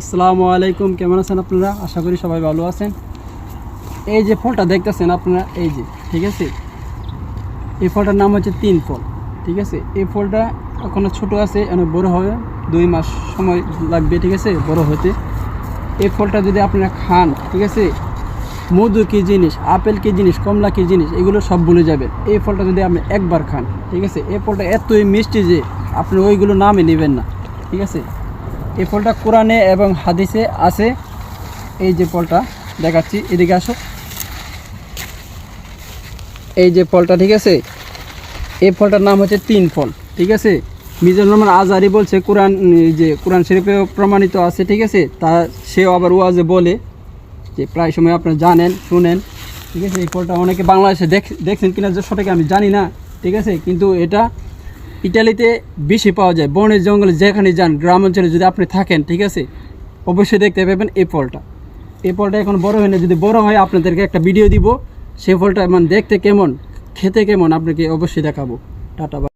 আসসালামু আলাইকুম, কেমন আছেন আপনারা? আশা করি সবাই ভালো আছেন। এই যে ফলটা দেখতেছেন আপনারা, এই যে ঠিক আছে, এই ফলটার নাম হচ্ছে তিন ফল। ঠিক আছে, এই ফলটা এখনও ছোট আছে, অনেক বড় হবে, 2 মাস সময় লাগবে ঠিক আছে বড় হতে। এই ফলটা যদি আপনারা খান, ঠিক আছে, মধু কী জিনিস, আপেল কী জিনিস, কমলা কী জিনিস, এগুলো সব ভুলে যাবেন এই ফলটা যদি আপনি একবার খান। ঠিক আছে, এই ফলটা এতই মিষ্টি যে আপনি ওইগুলো নামে নেবেন না। ঠিক আছে, এই ফলটা কোরআনে এবং হাদিসে আছে। এই যে ফলটা দেখাচ্ছি, এদিকে আসো। এই যে ফলটা, ঠিক আছে, এই ফলটার নাম হচ্ছে তিন ফল। ঠিক আছে, মিজানুর রহমান আজহারি বলছে, কোরআন, এই যে কোরআন শরীফেও প্রমাণিত আছে। ঠিক আছে, তা সেও আবার ওয়াজে বলে, যে প্রায় সময় আপনারা জানেন, শুনেন। ঠিক আছে, এই ফলটা অনেকে বাংলাদেশে দেখছেন কিনা সঠিক আমি জানি না। ঠিক আছে, কিন্তু এটা ইটালিতে বেশি পাওয়া যায়, বনের জঙ্গলে যেখানে যান, গ্রাম অঞ্চলে যদি আপনি থাকেন, ঠিক আছে, অবশ্যই দেখতে পাবেন এই ফলটা। এই ফলটা এখন বড় হয় না, যদি বড় হয় আপনাদেরকে একটা ভিডিও দিব, সেই ফলটা মানে দেখতে কেমন, খেতে কেমন আপনাকে অবশ্যই দেখাবো। টাটা।